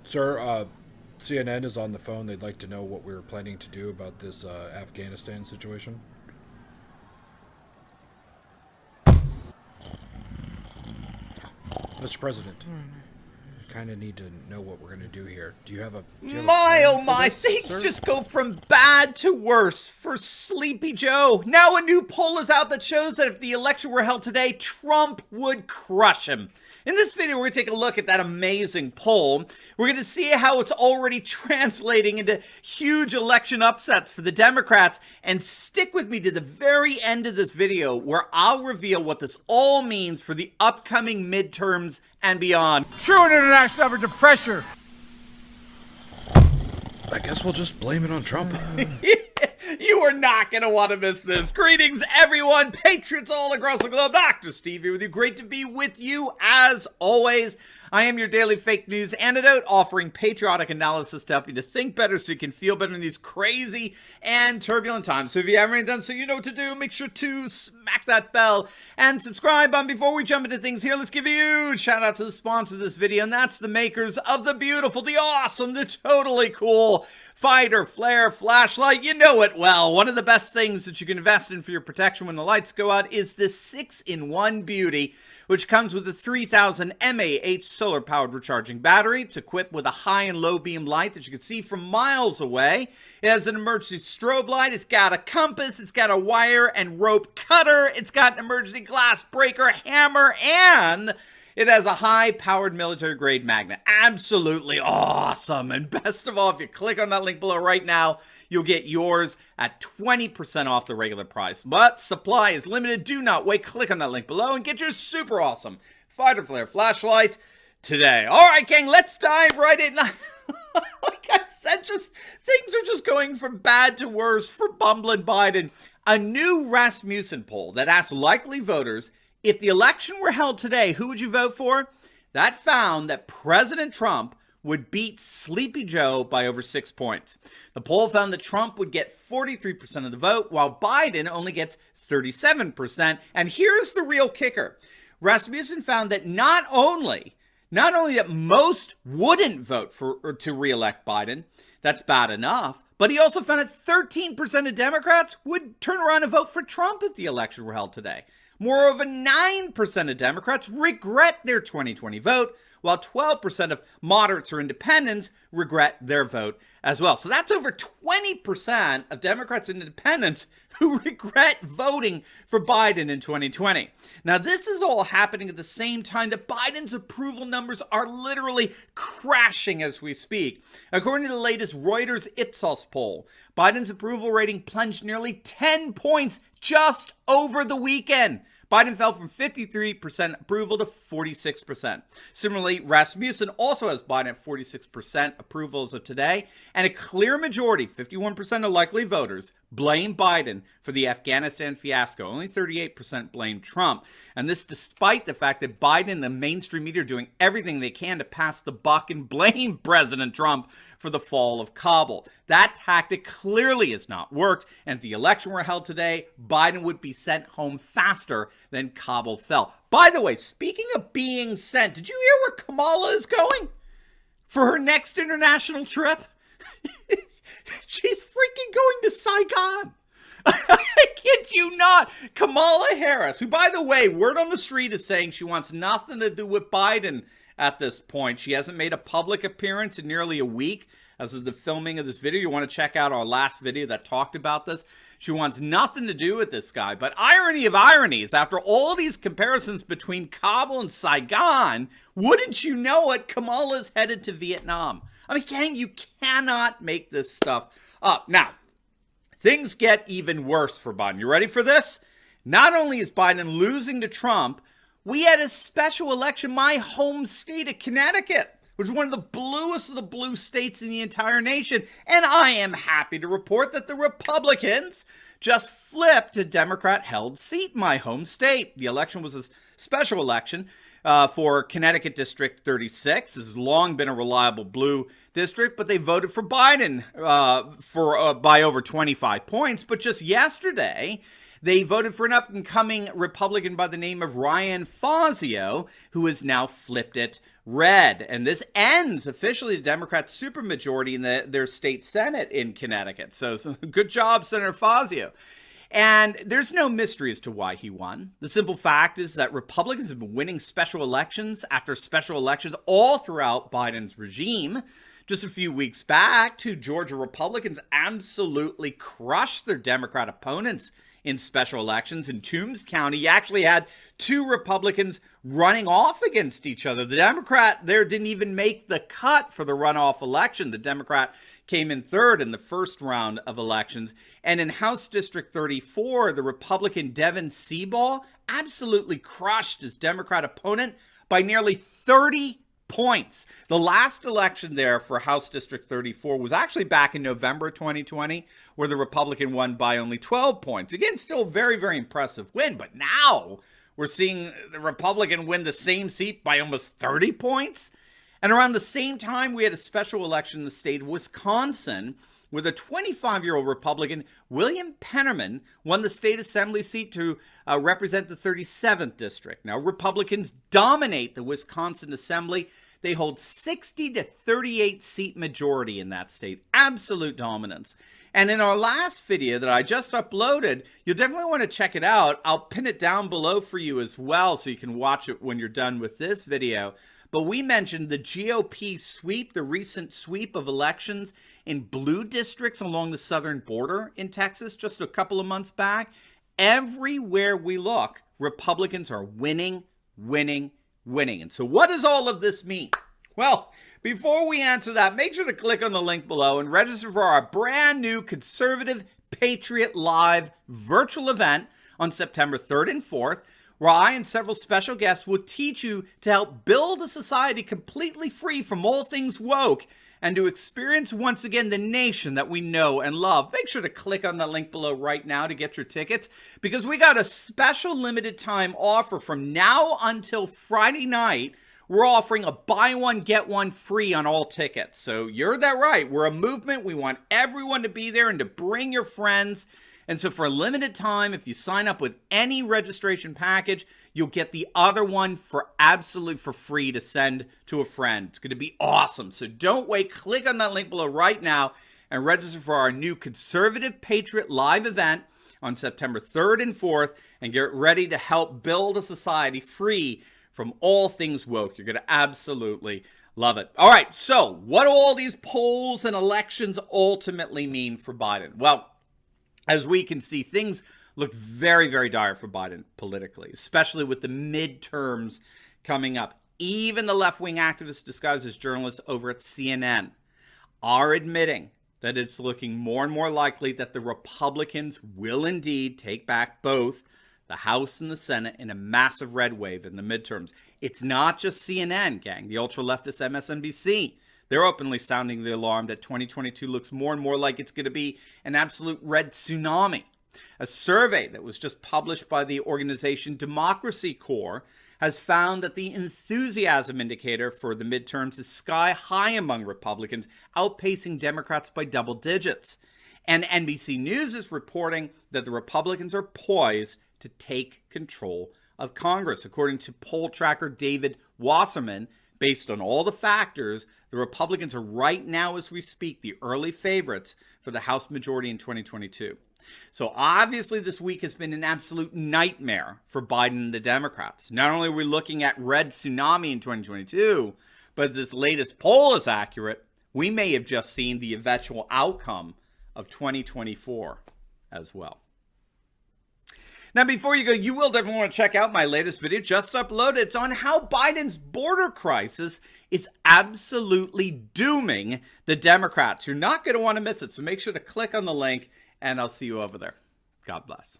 Sir, CNN is on the phone. They'd like to know what we were planning to do about this Afghanistan situation. Mr. President, I kind of need to know what we're going to do here. Do you have a... Oh my, things just go from bad to worse for Sleepy Joe. Now a new poll is out that shows that if the election were held today, Trump would crush him. In this video, we're going to take a look at that amazing poll. We're going to see how it's already translating into huge election upsets for the Democrats. And stick with me to the very end of this video where I'll reveal what this all means for the upcoming midterms and beyond. True international effort to pressure. I guess we'll just blame it on Trump. You are not going to want to miss this. Greetings, everyone. Patriots all across the globe. Dr. Steve here with you. Great to be with you as always. I am your daily fake news antidote, offering patriotic analysis to help you to think better so you can feel better in these crazy and turbulent times. So if you haven't already done so, you know what to do. Make sure to smack that bell and subscribe. Before we jump into things here, let's give a huge shout out to the sponsor of this video, and that's the makers of the beautiful, the awesome, the totally cool Fighter Flare flashlight. You know it well. One of the best things that you can invest in for your protection when the lights go out is this 6-in-1 beauty, which comes with a 3000 mAh solar-powered recharging battery. It's equipped with a high and low beam light that you can see from miles away. It has an emergency strobe light. It's got a compass. It's got a wire and rope cutter. It's got an emergency glass breaker hammer, and it has a high-powered military-grade magnet. Absolutely awesome. And best of all, if you click on that link below right now, you'll get yours at 20% off the regular price. But supply is limited. Do not wait. Click on that link below and get your super awesome Fighter Flare flashlight today. All right, gang, let's dive right in. Like I said, things are just going from bad to worse for bumbling Biden. A new Rasmussen poll that asks likely voters, if the election were held today, who would you vote for? That found that President Trump would beat Sleepy Joe by over 6 points. The poll found that Trump would get 43% of the vote, while Biden only gets 37%. And here's the real kicker. Rasmussen found that not only that most wouldn't vote to re-elect Biden, that's bad enough, but he also found that 13% of Democrats would turn around and vote for Trump if the election were held today. Moreover, 9% of Democrats regret their 2020 vote, while 12% of moderates or independents regret their vote as well. So that's over 20% of Democrats and independents who regret voting for Biden in 2020. Now, this is all happening at the same time that Biden's approval numbers are literally crashing as we speak. According to the latest Reuters Ipsos poll, Biden's approval rating plunged nearly 10 points just over the weekend. Biden fell from 53% approval to 46%. Similarly, Rasmussen also has Biden at 46% approval as of today, and a clear majority, 51% of likely voters, blame Biden for the Afghanistan fiasco. Only 38% blame Trump. And this despite the fact that Biden and the mainstream media are doing everything they can to pass the buck and blame President Trump for the fall of Kabul. That tactic clearly has not worked, and if the election were held today, Biden would be sent home faster than Kabul fell. By the way, speaking of being sent, did you hear where Kamala is going for her next international trip? She's freaking going to Saigon. I kid you not. Kamala Harris, who, by the way, word on the street is saying she wants nothing to do with Biden at this point. She hasn't made a public appearance in nearly a week as of the filming of this video. You want to check out our last video that talked about this. She wants nothing to do with this guy. But irony of ironies, after all these comparisons between Kabul and Saigon, wouldn't you know it, Kamala's headed to Vietnam. I mean, gang, you cannot make this stuff up. Now, things get even worse for Biden. You ready for this? Not only is Biden losing to Trump, we had a special election, my home state of Connecticut, which is one of the bluest of the blue states in the entire nation. And I am happy to report that the Republicans just flipped a Democrat-held seat in my home state. The election was a special election for Connecticut District 36. This has long been a reliable blue district, but they voted for Biden by over 25 points. But just yesterday, They voted for an up-and-coming Republican by the name of Ryan Fazio, who has now flipped it red. And this ends officially the Democrat supermajority in their state Senate in Connecticut. So good job, Senator Fazio. And there's no mystery as to why he won. The simple fact is that Republicans have been winning special elections after special elections all throughout Biden's regime. Just a few weeks back, 2 Georgia Republicans absolutely crushed their Democrat opponents in special elections. In Toombs County, you actually had 2 Republicans running off against each other. The Democrat there didn't even make the cut for the runoff election. The Democrat came in third in the first round of elections. And in House District 34, the Republican Devin Seabaugh absolutely crushed his Democrat opponent by nearly 30 points. The last election there for House District 34 was actually back in November 2020, where the Republican won by only 12 points. Again, still a very, very impressive win. But now we're seeing the Republican win the same seat by almost 30 points. And around the same time, we had a special election in the state of Wisconsin, where the 25-year-old Republican William Penniman won the state assembly seat to represent the 37th district. Now, Republicans dominate the Wisconsin assembly. They hold 60 to 38 seat majority in that state. Absolute dominance. And in our last video that I just uploaded, you'll definitely want to check it out. I'll pin it down below for you as well so you can watch it when you're done with this video. But we mentioned the GOP sweep, the recent sweep of elections in blue districts along the southern border in Texas just a couple of months back. Everywhere we look, Republicans are winning, winning, winning. And so what does all of this mean? Well, before we answer that, make sure to click on the link below and register for our brand new Conservative Patriot Live virtual event on September 3rd and 4th, where I and several special guests will teach you to help build a society completely free from all things woke and to experience once again the nation that we know and love. Make sure to click on the link below right now to get your tickets, because we got a special limited time offer from now until Friday night. We're offering a buy one, get one free on all tickets. So you're that right. We're a movement. We want everyone to be there and to bring your friends. And so for a limited time, if you sign up with any registration package, you'll get the other one for free to send to a friend. It's going to be awesome. So don't wait. Click on that link below right now and register for our new Conservative Patriot Live event on September 3rd and 4th, and get ready to help build a society free from all things woke. You're going to absolutely love it. All right, so what do all these polls and elections ultimately mean for Biden? Well, as we can see, things look very, very dire for Biden politically, especially with the midterms coming up. Even the left-wing activists disguised as journalists over at CNN are admitting that it's looking more and more likely that the Republicans will indeed take back both the House and the Senate in a massive red wave in the midterms. It's not just CNN, gang. The ultra-leftist MSNBC, they're openly sounding the alarm that 2022 looks more and more like it's going to be an absolute red tsunami. A survey that was just published by the organization Democracy Corps has found that the enthusiasm indicator for the midterms is sky high among Republicans, outpacing Democrats by double digits. And NBC News is reporting that the Republicans are poised to take control of Congress. According to poll tracker David Wasserman, based on all the factors, the Republicans are right now, as we speak, the early favorites for the House majority in 2022. So obviously this week has been an absolute nightmare for Biden and the Democrats. Not only are we looking at red tsunami in 2022, but if this latest poll is accurate, we may have just seen the eventual outcome of 2024 as well. Now, before you go, you will definitely want to check out my latest video just uploaded. It's on how Biden's border crisis is absolutely dooming the Democrats. You're not going to want to miss it, so make sure to click on the link, and I'll see you over there. God bless.